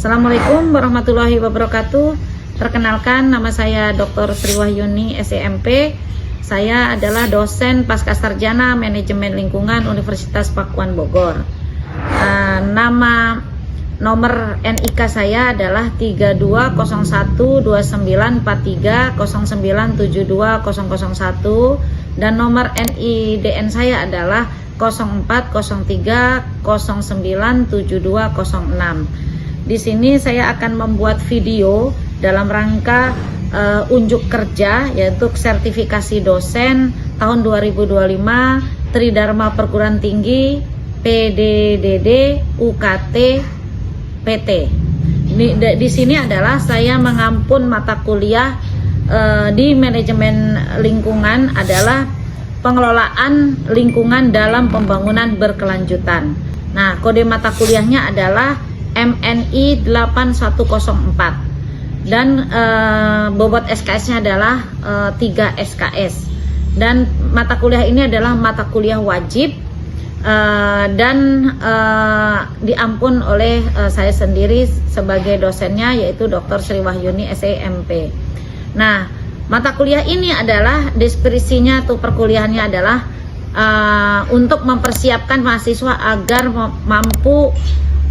Assalamualaikum warahmatullahi wabarakatuh. Perkenalkan, nama saya Dr. Sri Wahyuni, SEMP. Saya adalah dosen Pascasarjana Manajemen Lingkungan Universitas Pakuan Bogor. Nomor NIK saya adalah 3201294309720001 dan nomor NIDN saya adalah 0403097206. Di sini saya akan membuat video dalam rangka unjuk kerja, yaitu sertifikasi dosen tahun 2025 Tridharma Perguruan Tinggi PDDD UKT PT. Di sini adalah saya mengampun mata kuliah di manajemen lingkungan adalah pengelolaan lingkungan dalam pembangunan berkelanjutan. Nah, kode mata kuliahnya adalah MNI 8104 dan bobot SKS-nya adalah 3 SKS. Dan mata kuliah ini adalah mata kuliah wajib dan diampun oleh saya sendiri sebagai dosennya, yaitu Dr. Sri Wahyuni SEMP. Nah, mata kuliah ini adalah deskripsinya atau perkuliahannya adalah untuk mempersiapkan mahasiswa agar mampu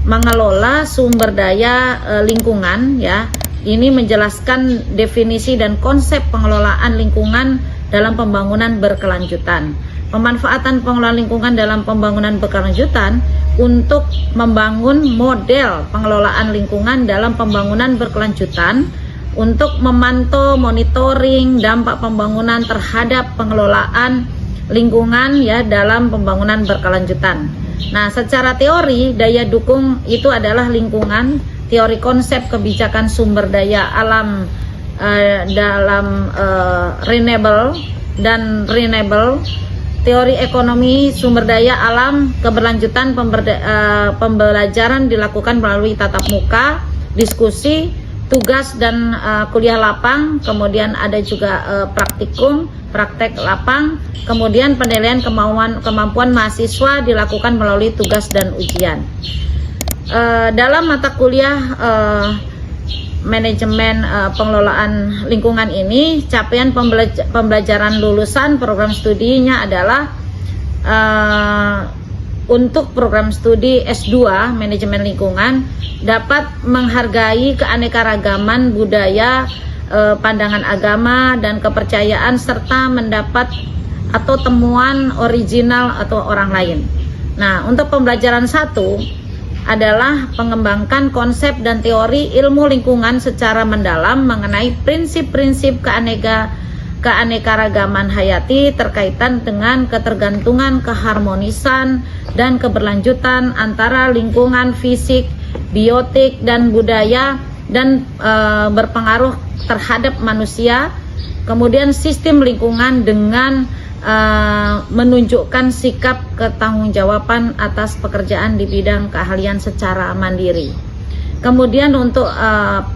mengelola sumber daya lingkungan, ya. Ini menjelaskan definisi dan konsep pengelolaan lingkungan dalam pembangunan berkelanjutan. Pemanfaatan pengelolaan lingkungan dalam pembangunan berkelanjutan untuk membangun model pengelolaan lingkungan dalam pembangunan berkelanjutan untuk memantau monitoring dampak pembangunan terhadap pengelolaan lingkungan, ya, dalam pembangunan berkelanjutan. Nah, secara teori daya dukung itu adalah lingkungan, teori konsep kebijakan sumber daya alam dalam renewable dan renewable, teori ekonomi sumber daya alam keberlanjutan, pembelajaran dilakukan melalui tatap muka, diskusi, tugas dan kuliah lapang, kemudian ada juga praktikum, praktek lapang, kemudian penilaian kemampuan mahasiswa dilakukan melalui tugas dan ujian. Dalam mata kuliah manajemen pengelolaan lingkungan ini, capaian pembelajaran lulusan program studinya adalah untuk program studi S2 manajemen lingkungan dapat menghargai keanekaragaman budaya, pandangan agama dan kepercayaan, serta mendapat atau temuan original atau orang lain. Nah, untuk pembelajaran 1 adalah mengembangkan konsep dan teori ilmu lingkungan secara mendalam mengenai prinsip-prinsip keanekaragaman hayati terkaitan dengan ketergantungan, keharmonisan, dan keberlanjutan antara lingkungan fisik, biotik, dan budaya dan berpengaruh terhadap manusia. Kemudian sistem lingkungan dengan menunjukkan sikap ketanggungjawaban atas pekerjaan di bidang keahlian secara mandiri. Kemudian untuk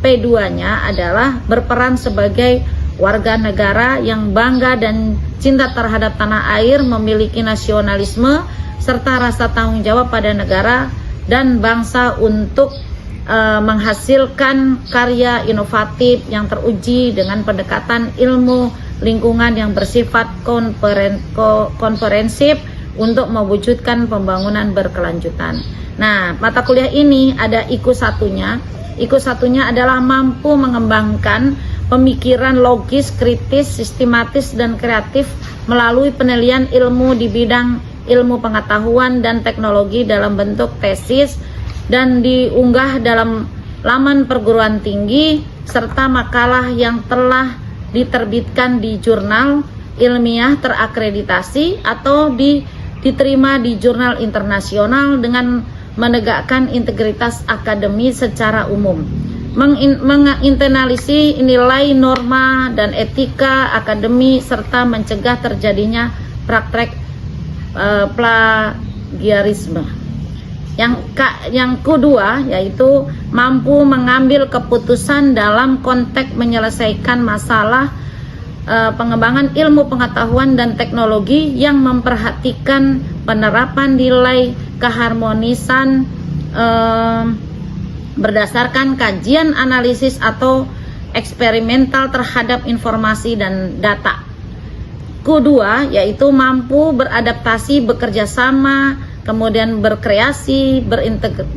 P2-nya adalah berperan sebagai warga negara yang bangga dan cinta terhadap tanah air, memiliki nasionalisme serta rasa tanggung jawab pada negara dan bangsa untuk menghasilkan karya inovatif yang teruji dengan pendekatan ilmu lingkungan yang bersifat komprehensif untuk mewujudkan pembangunan berkelanjutan. Nah, mata kuliah ini ada IQ 1-nya. IQ 1-nya adalah mampu mengembangkan pemikiran logis, kritis, sistematis, dan kreatif melalui penilaian ilmu di bidang ilmu pengetahuan dan teknologi dalam bentuk tesis dan diunggah dalam laman perguruan tinggi serta makalah yang telah diterbitkan di jurnal ilmiah terakreditasi atau diterima di jurnal internasional dengan menegakkan integritas akademi secara umum, menginternalisasi nilai norma dan etika akademi serta mencegah terjadinya praktek plagiarisme. Yang kedua yaitu mampu mengambil keputusan dalam konteks menyelesaikan masalah pengembangan ilmu pengetahuan dan teknologi yang memperhatikan penerapan nilai keharmonisan berdasarkan kajian analisis atau eksperimental terhadap informasi dan data. Kedua, yaitu mampu beradaptasi, bekerja sama, kemudian berkreasi,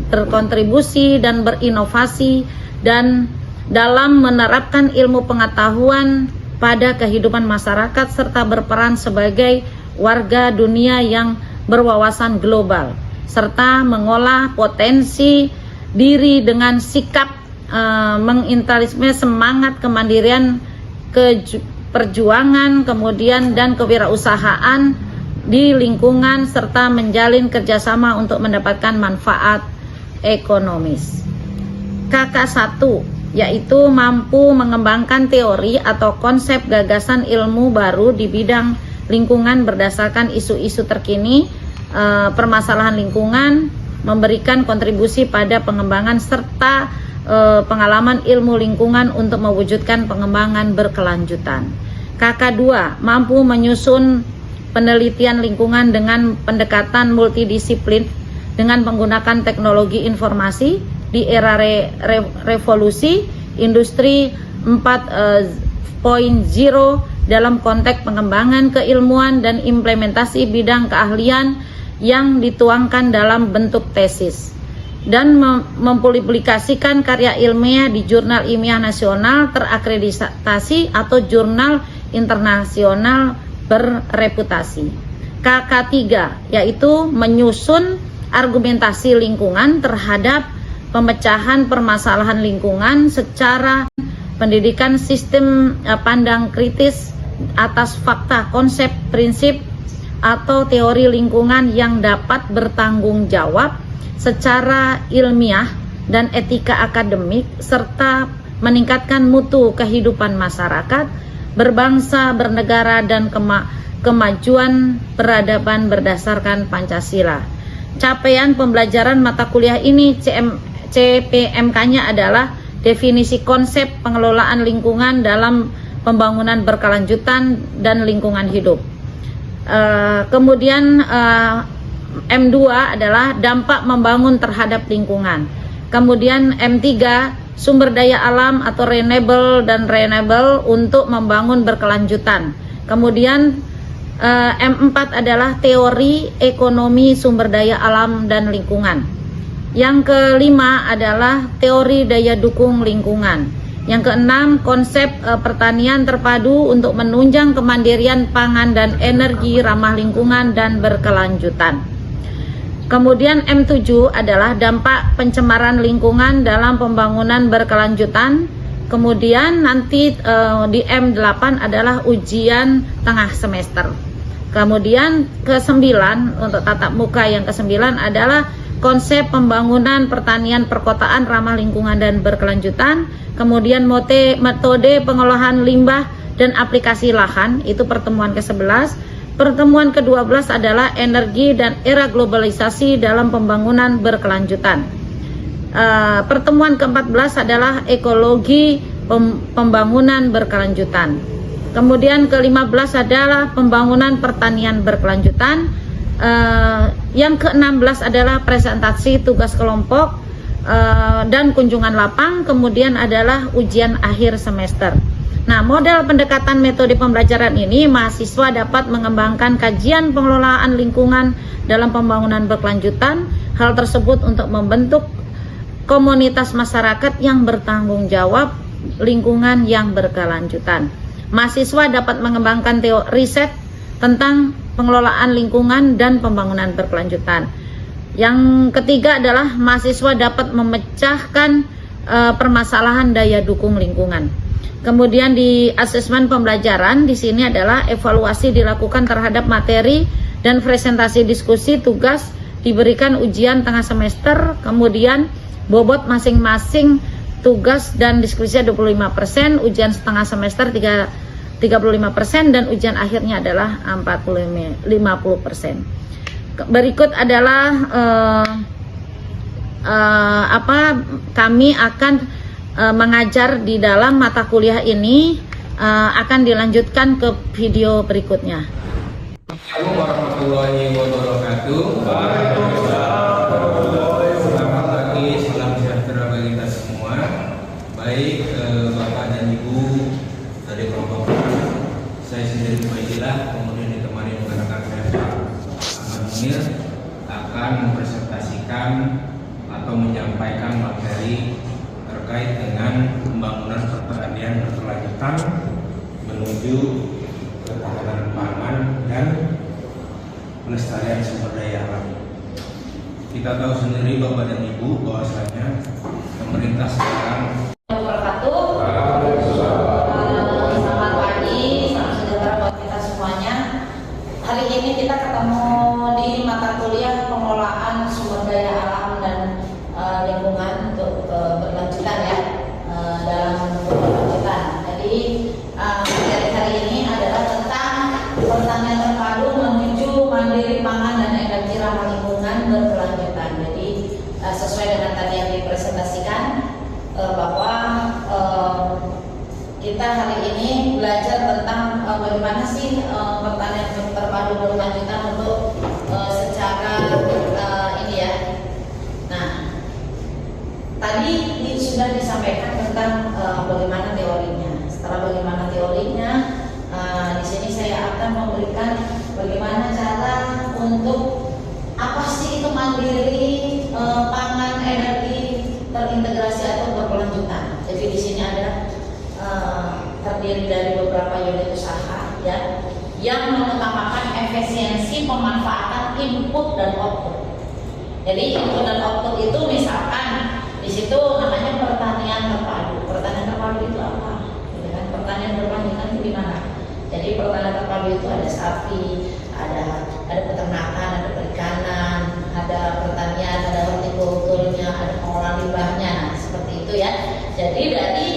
berkontribusi, dan berinovasi, dan dalam menerapkan ilmu pengetahuan pada kehidupan masyarakat, serta berperan sebagai warga dunia yang berwawasan global, serta mengolah potensi diri dengan sikap mengintensifkan semangat kemandirian, perjuangan, kemudian dan kewirausahaan di lingkungan, serta menjalin kerjasama untuk mendapatkan manfaat ekonomis. KK1 yaitu mampu mengembangkan teori atau konsep gagasan ilmu baru di bidang lingkungan berdasarkan isu-isu terkini, permasalahan lingkungan, memberikan kontribusi pada pengembangan serta pengalaman ilmu lingkungan untuk mewujudkan pengembangan berkelanjutan. KK2 mampu menyusun penelitian lingkungan dengan pendekatan multidisiplin dengan menggunakan teknologi informasi di era revolusi industri 4.0 dalam konteks pengembangan keilmuan dan implementasi bidang keahlian yang dituangkan dalam bentuk tesis, dan mempublikasikan karya ilmiah di jurnal ilmiah nasional terakreditasi atau jurnal internasional berreputasi. KK3 yaitu menyusun argumentasi lingkungan terhadap pemecahan permasalahan lingkungan secara pendidikan sistem pandang kritis atas fakta, konsep, prinsip, atau teori lingkungan yang dapat bertanggung jawab secara ilmiah dan etika akademik, serta meningkatkan mutu kehidupan masyarakat, berbangsa, bernegara, dan kemajuan peradaban berdasarkan Pancasila. Capaian pembelajaran mata kuliah ini CPMK-nya adalah definisi konsep pengelolaan lingkungan dalam pembangunan berkelanjutan dan lingkungan hidup. Kemudian M2 adalah dampak membangun terhadap lingkungan. Kemudian M3 sumber daya alam atau renewable untuk membangun berkelanjutan. Kemudian M4 adalah teori ekonomi sumber daya alam dan lingkungan. Yang kelima adalah teori daya dukung lingkungan. Yang keenam, konsep pertanian terpadu untuk menunjang kemandirian pangan dan energi ramah lingkungan dan berkelanjutan. Kemudian M7 adalah dampak pencemaran lingkungan dalam pembangunan berkelanjutan. Kemudian nanti di M8 adalah ujian tengah semester. Kemudian ke-9 untuk tatap muka yang ke-9 adalah konsep pembangunan pertanian perkotaan ramah lingkungan dan berkelanjutan. Kemudian metode pengolahan limbah dan aplikasi lahan, itu pertemuan ke-11. Pertemuan ke-12 adalah energi dan era globalisasi dalam pembangunan berkelanjutan. Pertemuan ke-14 adalah ekologi pembangunan berkelanjutan. Kemudian ke-15 adalah pembangunan pertanian berkelanjutan. Yang ke-16 adalah presentasi tugas kelompok dan kunjungan lapang. Kemudian adalah ujian akhir semester. Nah, model pendekatan metode pembelajaran ini mahasiswa dapat mengembangkan kajian pengelolaan lingkungan dalam pembangunan berkelanjutan. Hal tersebut untuk membentuk komunitas masyarakat yang bertanggung jawab lingkungan yang berkelanjutan. Mahasiswa dapat mengembangkan teori riset tentang pengelolaan lingkungan dan pembangunan berkelanjutan. Yang ketiga adalah mahasiswa dapat memecahkan permasalahan daya dukung lingkungan. Kemudian di asesmen pembelajaran di sini adalah evaluasi dilakukan terhadap materi dan presentasi diskusi tugas, diberikan ujian tengah semester, kemudian bobot masing-masing tugas dan diskusi 25%, ujian setengah semester 35%, dan ujian akhirnya adalah 50%. Berikut adalah kami akan mengajar di dalam mata kuliah ini, akan dilanjutkan ke video berikutnya. Assalamualaikum warahmatullahi wabarakatuh. Selamat pagi, salam sejahtera bagi saya sendiri Faizilah, kemudian ditemani dengan rekan saya Pak Ahmad Munir, akan mempresentasikan atau menyampaikan materi terkait dengan pembangunan pertanian berkelanjutan menuju ketahanan pangan dan pelestarian sumber daya alam. Kita tahu sendiri Bapak dan Ibu bahwasanya pemerintah sekarang. Selamat pagi, salam sejahtera buat kita semuanya. Hari ini kita ketemu di mata kuliah pengelolaan sumber daya alam dan lingkungan untuk berkelanjutan ya, dalam berkelanjutan. Jadi materi hari ini adalah tentang pertanian terpadu menuju mandiri pangan dan energi ramah lingkungan berkelanjutan. Jadi sesuai dengan tadi yang dipresentasikan bahwa kita hari ini belajar tentang bagaimana sih pertanian terpadu berkelanjutan untuk secara ini ya. Nah, tadi sudah disampaikan tentang bagaimana teorinya. Setelah bagaimana teorinya, di sini saya akan memberikan bagaimana cara untuk apa sih itu mandiri pangan energi terintegrasi atau berkelanjutan. Jadi di sini ada terdiri dari beberapa unit usaha ya, yang mengutamakan efisiensi pemanfaatan input dan output. Jadi input dan output itu misalkan di situ namanya pertanian terpadu. Pertanian terpadu itu apa? Gitu kan? Pertanian berkelanjutan itu gimana? Jadi pertanian terpadu itu ada sapi, ada peternakan, ada perikanan, ada pertanian, ada hortikulturnya, ada pengolahan limbahnya, nah, seperti itu ya. Jadi dari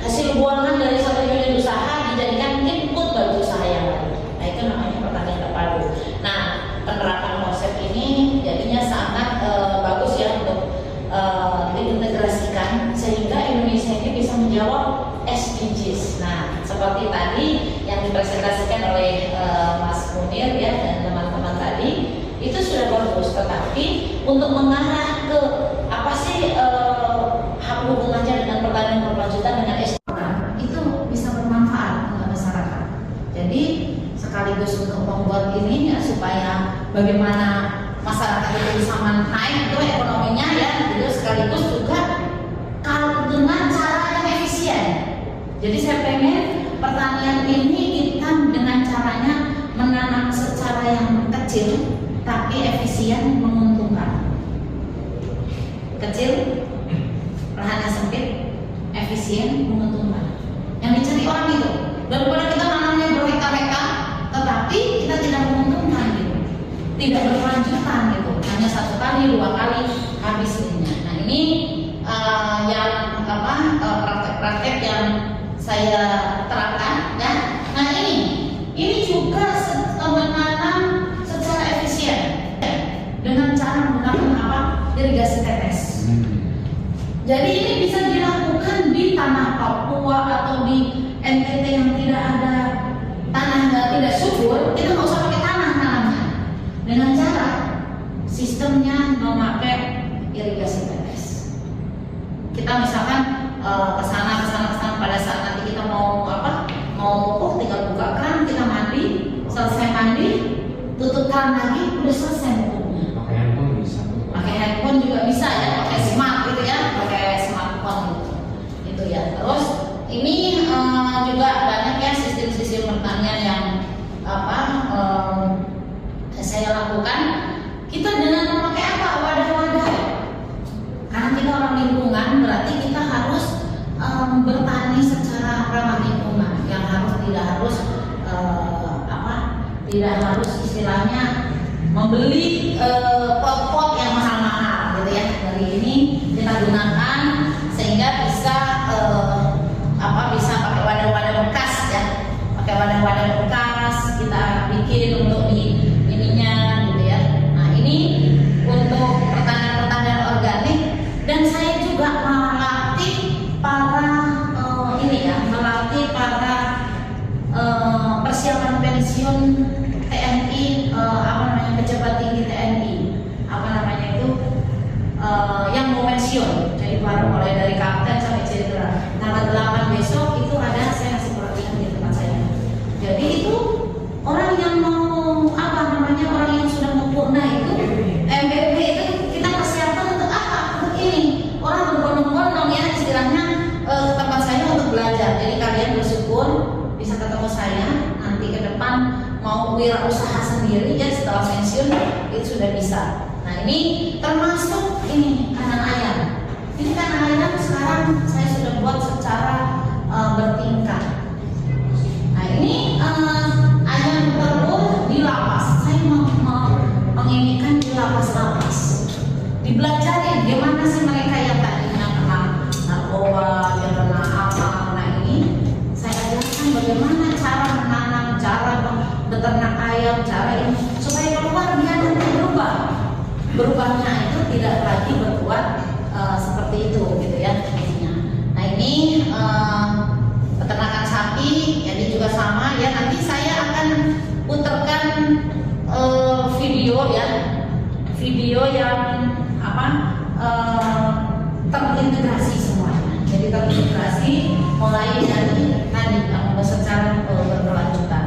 hasil buangan dari satu unit usaha dijadikan input bagi usaha yang lain. Nah, itu namanya pertanian terpadu. Nah, penerapan konsep ini jadinya sangat bagus ya untuk diintegrasikan sehingga Indonesia ini bisa menjawab SDGs. Nah, seperti tadi yang dipresentasikan oleh Mas Munir ya dan teman-teman tadi itu sudah bagus, tetapi untuk mengarah ke apa sih hubungannya dengan pertanian berkelanjutan dengan SDGs itu bisa bermanfaat untuk masyarakat. Jadi sekaligus untuk membuat ini ya supaya bagaimana masyarakat itu bisa naik itu ekonominya ya, itu sekaligus juga kalau dengan cara yang efisien. Jadi saya pengen pertanian ini kita dengan caranya menanam secara yang kecil tapi efisien, menguntungkan. Kecil, lahannya sempit, efisien, menguntungkan. Yang dicari orang itu daripada kita nanamnya berhektar-hektar tetapi kita tidak menguntungkan gitu, tidak berkelanjutan gitu, hanya satu kali, dua kali habis ininya. Nah ini yang praktek-praktek yang saya terapkan ya. Nah ini juga menanam secara efisien dengan cara menggunakan apa? Irigasi tetes. Jadi ini bisa dilakukan di tanah Papua atau di NTT yang tidak ada tanah tidak subur, kita nggak usah pakai tanah tanamnya. Dengan cara sistemnya memakai irigasi tetes. Kita misalkan kesana pada saat nanti kita mau tinggal buka keran, kita mandi, selesai mandi, tutup keran lagi, udah selesai pupuknya. Pakai handphone bisa. Pakai handphone juga bisa ya, pakai smart gitu ya, pakai smartphone gitu ya. Terus ini juga banyak ya sistem-sistem pertanian yang saya lakukan. Kita dengan memakai apa? Wadah-wadah. Karena kita orang lingkungan, berarti kita harus bertani secara ramah lingkungan, yang tidak harus istilahnya membeli pot-pot yang mahal-mahal gitu ya. Dari ini kita gunakan sehingga bisa bisa pakai wadah-wadah bekas ya, pakai wadah-wadah bekas kita bikin untuk di ininya gitu ya. Nah ini untuk pertanian organik, dan saya juga melatih para persiapan pensiun TNI, pejabat tinggi TNI, yang mau pensiun. Jadi mulai dari kapten sampai jenderal. Tanggal 8 besok itu ada saya ngasih pelatihan di tempat saya. Jadi itu mau wirausaha sendiri ya setelah pensiun itu sudah bisa. Nah ini termasuk ini kandang ayam. Ini kandang ayam sekarang saya sudah buat secara bertingkat. Nah ini ayam telur di lapas. Saya mau menginikan di lapas-lapas. Dibelajarin gimana sih mereka yang tadinya kena narkoba, yang kena apa, nah ini saya ajarkan bagaimana cara menanam, cara beternak ayam, cara ini supaya keluar dia nanti berubahnya itu tidak lagi berbuat seperti itu gitu ya intinya. Nah ini peternakan sapi, jadi juga sama ya. Nanti saya akan putarkan video yang terintegrasi semuanya. Jadi terintegrasi mulai dari tadi yang secara berkelanjutan.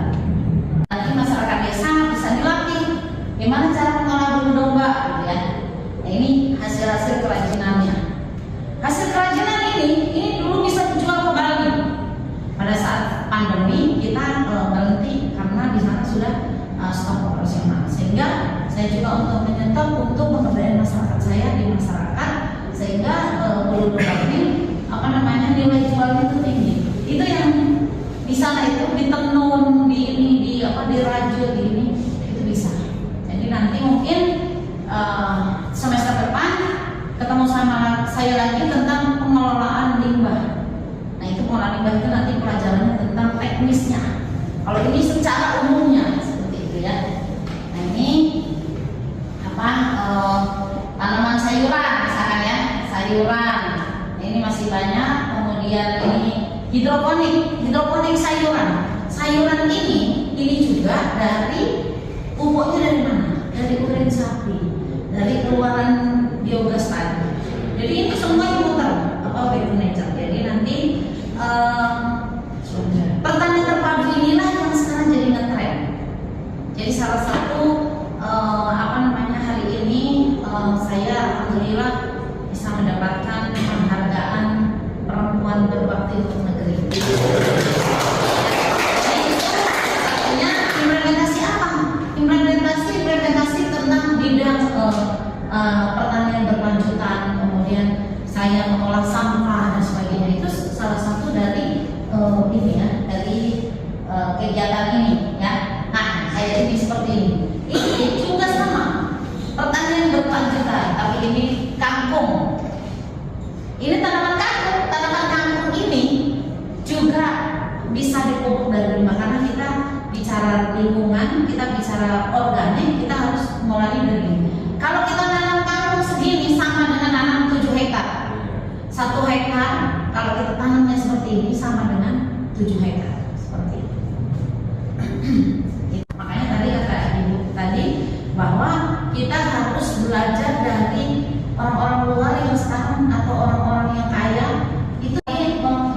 Nanti masyarakat desa bisa dilatih gimana cara mengolah bulu domba, gitu ya. Nah ini hasil kerajinannya. Hasil kerajinan ini dulu bisa dijual ke Bali. Pada saat pandemi kita berhenti karena di sana sudah stop operasional. Sehingga saya juga untuk menyetop untuk pemberdayaan masyarakat saya di masyarakat sehingga bulu domba ini nilai jualnya itu tinggi. Itu yang di sana itu ditenun, dirajut, itu bisa. Jadi nanti mungkin semester depan ketemu sama saya lagi tentang pengelolaan limbah. Nah itu pengelolaan limbah itu nanti pelajarannya tentang teknisnya. Kalau ini secara umumnya seperti itu ya. Nah ini tanaman sayuran misalkan ya, sayuran. Nah, ini masih banyak. Kemudian ini hidroponik sayuran. Sayuran ini juga dari pupuknya dari mana? Dari urin sapi, dari keluaran biogas tadi. Jadi ini semua diputar back to nature. Jadi nanti pertanian terpadu inilah yang sekarang jadi ngetren. Jadi salah satu hari ini saya alhamdulillah bisa mendapatkan penghargaan perempuan berbakti untuk negeri. Satunya implementasi apa? Implementasi tentang bidang pertanian berkelanjutan, kemudian saya mengolah sampah dan sebagainya. Itu salah satu dari dari kegiatan ini ya. Nah, saya ini seperti ini. Ini juga sama pertanian berkelanjutan, tapi ini kangkung. Ini tanaman kangkung ini juga bisa dipupuk dari limbah karena kita bicara lingkungan, kita bicara organik, kita harus mulai dari ini. Kalau kita nanam kangkung segini sama dengan nanam 7 hektar. 1 hektar kalau kita tanamnya seperti ini sama dengan 7 hektar seperti itu. Makanya tadi kata Ibu tadi bahwa kita harus belajar dari orang-orang luar yang sekarang atau orang-orang yang kaya itu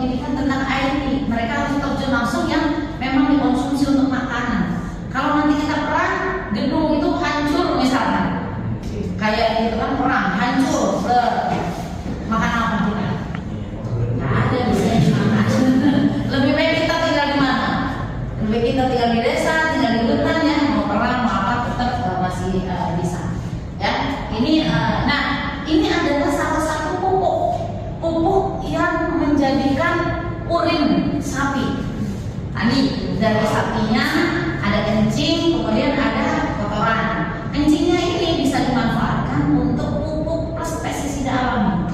ini kan tentang IT. Mereka harus terjun langsung yang memang dikonsumsi untuk makanan. Kalau nanti kita perang, gedung itu hancur misalkan, kayak gitu kan perang hancur, makan apa kita? Nggak ada bisa makan. Lebih baik kita tinggal di mana? Lebih baik kita tinggal di desa, tinggal di hutan ya. Mau perang mau apa tetap masih bisa. Ya, ini ini adalah salah satu pupuk yang menjadikan urin sapi. Tadi dari sapinya ada kencing, kemudian ada kotoran. Kencingnya ini bisa dimanfaatkan untuk pupuk plus pestisida alami.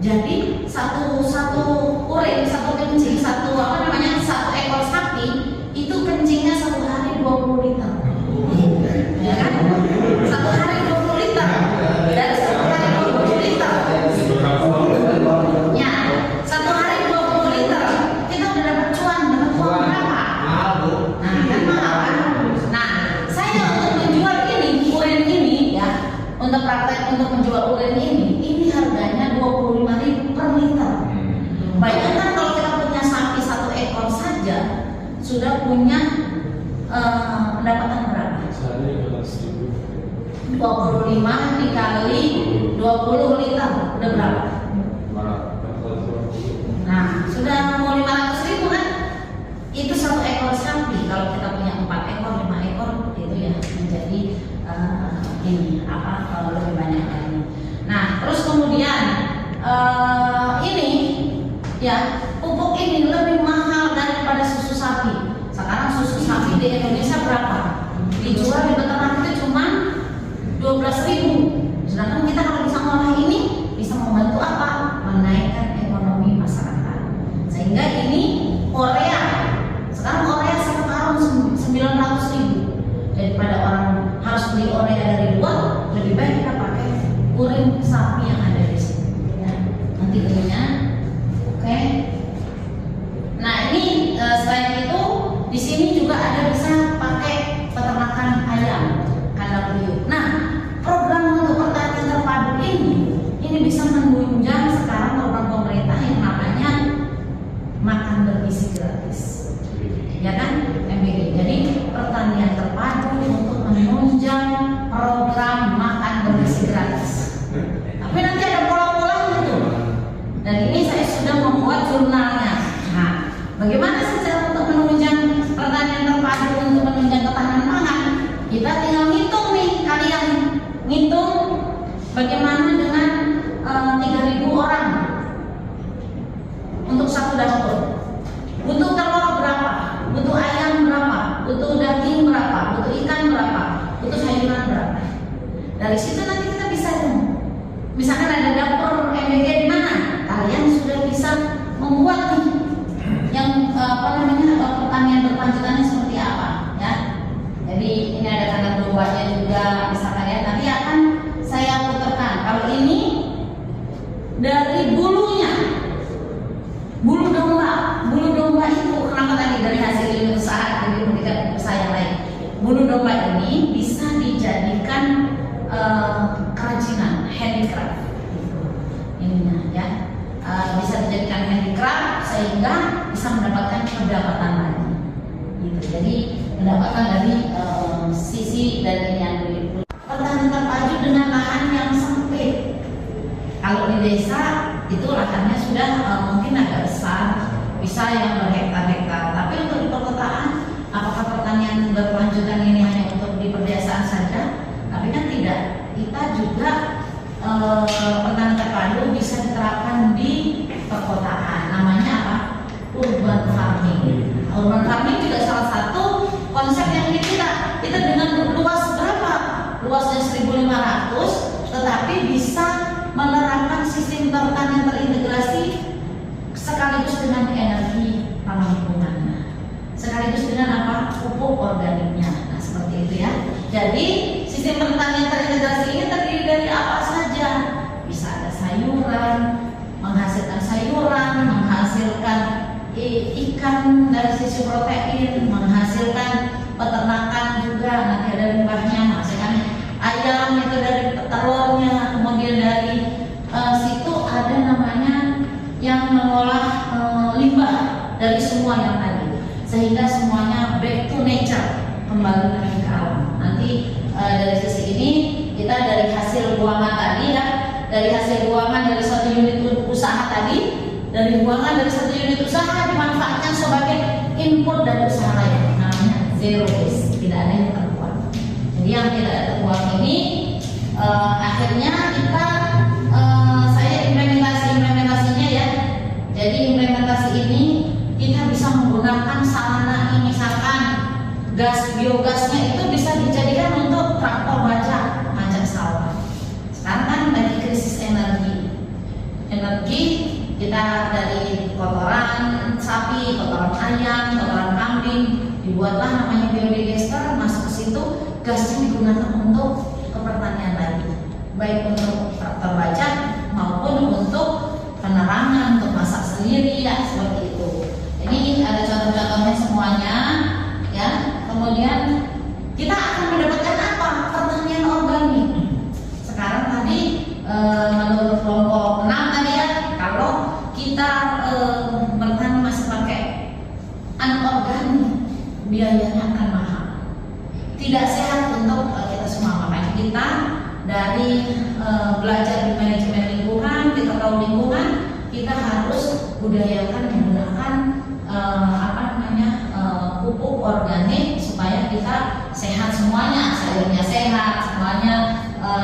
Jadi satu urin, satu kencing, satu ekor sapi itu kencingnya 1 hari 20 liter. Ya kan? 1 hari 20 liter. Dari 1 hari 20 liter. Ya, 1 hari 20 liter. Kita udah dapat cuan berapa? Nah, kan mahal kan? Nah, saya untuk menjual urin ini ya, untuk praktek untuk menjual urin ini harganya 25.000 per liter. Bayangkan kalau kita punya sapi 1 ekor saja sudah punya pendapatan berapa? 25 dikali 20 liter udah berapa? Nah, sudah mau 500.000 kan? Itu 1 ekor sapi kalau kita punya 4 ekor 5 di Indonesia berapa? Dijual di peternak itu cuma 12.000. Sedangkan kita kalau bisa ngolah ini bisa membantu apa? Menaikkan ekonomi masyarakat. Sehingga ini Korea, sekarang Korea satu karung 900.000. Daripada orang harus beli Korea dari luar, lebih baik kita pakai urin sapi yang ada di sini. Ya, nanti ininya, oke. Nah ini selain itu di sini juga ada bisa pakai peternakan ayam, kandang buyut. Nah program untuk pertanian terpadu ini bisa menunjang sekarang program pemerintah yang namanya makan bergizi gratis, ya kan, MBG. Jadi pertanian terpadu untuk menunjang program makan bergizi gratis. Tapi nanti ada pola-polanya tuh. Dan ini saya sudah membuat jurnalnya. Nah, bagaimana sih cara untuk menunjang pertanian terpadu untuk menunjang ketahanan pangan? Kita tinggal ngitung nih, kalian ngitung bagaimana dengan 3.000 orang untuk satu dapur. Butuh telur berapa? Butuh ayam berapa? Butuh daging berapa? Butuh ikan berapa? Butuh sayuran berapa? Dari situ nanti kita bisa misalkan ada dapur MBG di mana, kalian sudah bisa membuat nih yang pertanian berkelanjutannya seperti apa, ya. Jadi ini ada kandang dombanya juga, misalkan ya, nanti akan saya putarkan. Kalau ini dari bulunya, bulu domba itu kenapa tadi dari hasil unit usaha, dari unit usaha yang lain. Bulu domba ini bisa dijadikan kerajinan, handicraft, ininya ya, bisa dijadikan handicraft sehingga bisa mendapatkan pendapatan lagi, gitu. Jadi pendapatan dari sisi dari yang beli. Pertanian terpadu dengan lahan yang sempit. Kalau di desa itu lahannya sudah mungkin agak besar, bisa yang berhektar-hektar. Tapi untuk di perkotaan, apakah pertanian berkelanjutan ini hanya untuk di perdesaan saja? Tapi kan tidak. Kita juga pertanian terpadu bisa diterapkan di perkotaan. Namanya apa? Urban farming. Urban farming juga salah satu konsep yang kita dengan luas berapa? Luasnya 1.500, tetapi bisa menerapkan sistem pertanian terintegrasi sekaligus dengan energi ramah lingkungan, sekaligus dengan apa? Pupuk organiknya. Nah seperti itu ya. Jadi sistem pertanian terintegrasi ini terdiri dari apa saja? Bisa ada sayuran, menghasilkan sayuran, menghasilkan ikan dari sisi protein, menghasilkan peternakan juga, nanti ada limbahnya, menghasilkan ayam itu dari telurnya, kemudian dari situ ada namanya yang mengolah limbah dari semua yang tadi, sehingga semuanya back to nature, kembali lagi ke alam. Nanti dari sisi ini kita dari hasil buangan tadi ya, dari hasil buangan dari satu unit usaha tadi, dari buangan dari satu unit usaha dimanfaatkan sebagai input dari usaha lain, namanya zero waste, tidak ada yang terbuang. Jadi yang tidak terbuang ini akhirnya kita saya implementasinya ya. Jadi implementasi ini kita bisa menggunakan sarana ini, misalkan biogasnya itu bisa dijadikan untuk traktor baja macam sawah. Sekarang kan lagi krisis energi kita dari kotoran sapi, kotoran ayam, kotoran kambing, dibuatlah namanya biodigester, masuk ke situ, gasnya digunakan untuk pertanian lagi, baik untuk traktor baja maupun untuk penerangan, untuk masak sendiri ya, seperti itu. Ini ada contoh-contohnya semuanya ya. Kemudian kita akan mendapatkan apa? Pertanian organik. Sekarang tadi menurut kelompok 6 tadi ya, kalau kita bertani masih pakai anorganik, biayanya akan mahal, tidak sehat untuk kita semua. Makanya kita dari belajar di manajemen lingkungan, kita tahu lingkungan, kita harus budayakan menggunakan pupuk organik supaya kita sehat semuanya, sayurnya sehat, semuanya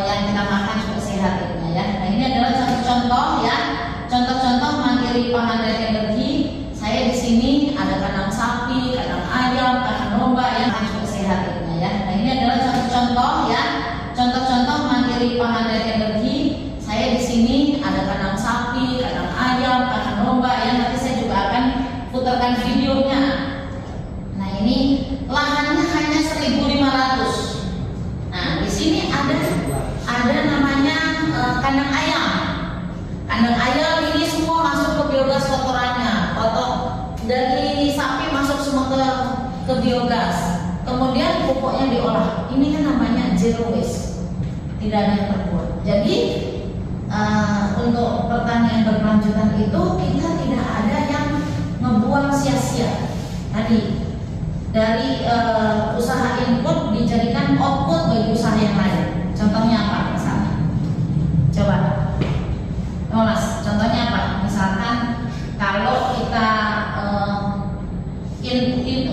yang kita makan juga sehat ya. Nah ini adalah contoh-contoh ya, contoh-contoh mandiri pangan dari energi. Saya di sini ada kandang sapi, kandang ayam, kandang domba ya. dan videonya. Nah ini lahannya hanya 1.500. Nah di sini ada namanya kandang ayam. Kandang ayam ini semua masuk ke biogas kotorannya, dari sapi masuk semua ke biogas. Kemudian pupuknya diolah. Ini kan namanya zero waste, tidak ada yang terbuang. Jadi untuk pertanian berkelanjutan itu kita tidak ada yang ngebuang sia-sia. Tadi dari usaha input dijadikan output bagi usaha yang lain. Contohnya apa? Misalnya, coba, Mas, contohnya apa? Misalkan kalau kita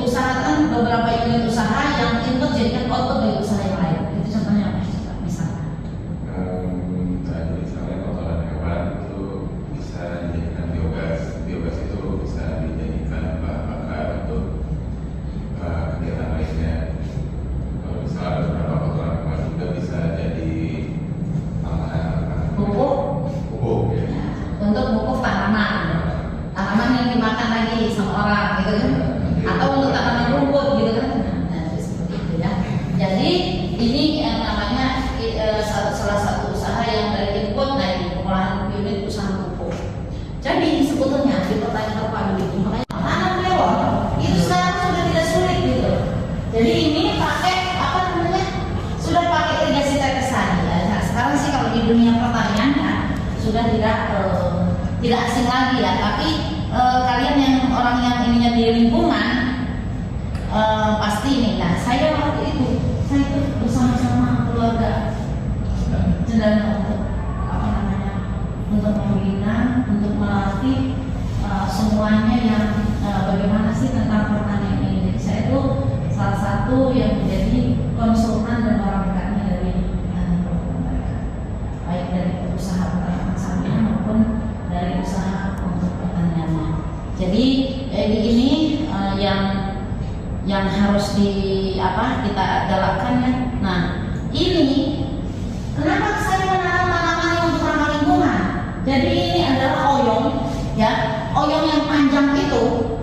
usahakan beberapa unit usaha yang input jadikan output bagi usaha yang lain. Itu contohnya apa? Misalkan. Misalnya kotoran hewan itu bisa dijadikan biogas. Biogas itu bisa dijadikan bahan bakar untuk kegiatan lainnya. Kalau misalnya ada beberapa kotoran hewan juga bisa jadi Pupuk. Ya. Untuk pupuk tanaman yang dimakan lagi sama orang gitu kan, atau untuk tanaman rumput gitu kan. Nah seperti itu ya. Jadi ini yang namanya salah satu usaha yang dari input dari pengolahan unit usaha pupuk. Jadi sebetulnya di pertanian terpadu itu makanya tanam melon itu sekarang sudah tidak sulit gitu. Jadi ini pakai apa namanya, sudah pakai irigasi tetesan ya. Nah, sekarang sih kalau di dunia pertanian ya sudah tidak asing lagi ya. Tapi kalian yang orang yang ininya di lingkungan pasti ini. Nah saya waktu itu bersama-sama keluarga Cendana untuk membina, untuk melatih semuanya yang bagaimana sih tentang pertanian ini. Jadi saya itu salah satu yang menjadi konsultan dan orang dekatnya dari mereka, baik dari usaha peternakan sapinya maupun dari usaha untuk pertaniannya. Jadi ini yang harus kita galakkan ya. Nah ini kenapa saya menanam tanaman yang untuk ramah lingkungan? Jadi ini adalah oyong ya, oyong yang panjang itu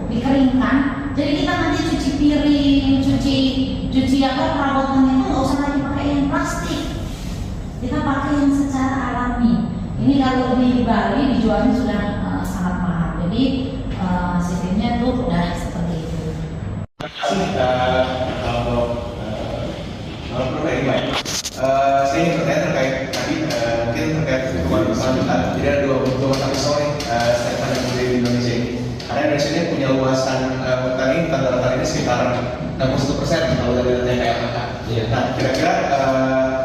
dikeringkan. Jadi kita nanti cuci piring, cuci perabotan itu nggak usah lagi pakai yang plastik. Kita pakai yang secara alami. Ini kalau di Bali dijualnya sudah sangat mahal. Jadi sistemnya tuh udah seperti itu. Saya ingin bertanya terkait tadi mungkin terkait hubungan berkelanjutan. Jadi ada dua mata pisau nih statement yang di Indonesia ini. Karena Indonesia ini punya luasan hutan ini, hutan ini sekitar 61% kalau dari data yang KLHK. Nah, kira-kira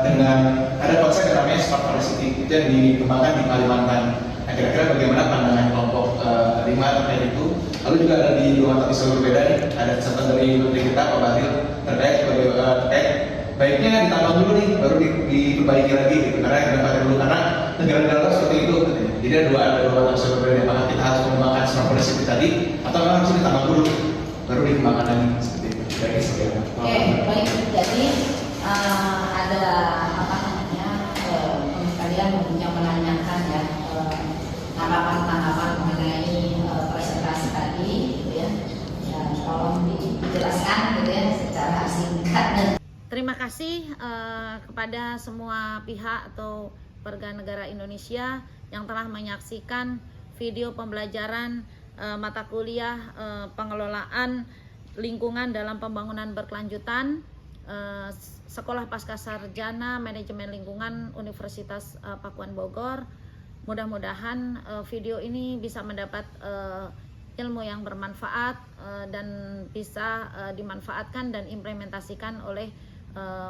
dengan ada konsep yang namanya Smart Forest City itu yang dikembangkan di Kalimantan. Nah, kira-kira bagaimana pandangan kelompok 5 terkait itu? Lalu juga ada di dua mata pisau berbeda nih. Ada catatan dari Menteri kita Pak Bahlil terkait baiknya ditambah dulu nih, baru diperbaiki lagi gitu. Karena yang dipakai dulu karena negara-negara seperti itu. Jadi ada dua mata pisau berbeda. Apakah kita harus mengembangkan Smart Forest City tadi, atau memang harus ditambah dulu, baru dikembangkan lagi seperti itu? Oke, baik. Jadi ada apa namanya kalian yang menanyakan ya tanggapan mengenai presentasi tadi gitu ya. Tolong dijelaskan gitu ya secara singkat. Terima kasih kepada semua pihak atau warga negara Indonesia yang telah menyaksikan video pembelajaran mata kuliah pengelolaan lingkungan dalam pembangunan berkelanjutan Sekolah Pascasarjana Manajemen Lingkungan Universitas Pakuan Bogor. Mudah-mudahan video ini bisa mendapat ilmu yang bermanfaat dan bisa dimanfaatkan dan implementasikan oleh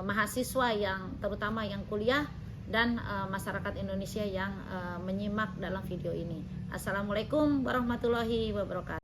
mahasiswa yang terutama yang kuliah dan masyarakat Indonesia yang menyimak dalam video ini. Assalamualaikum warahmatullahi wabarakatuh.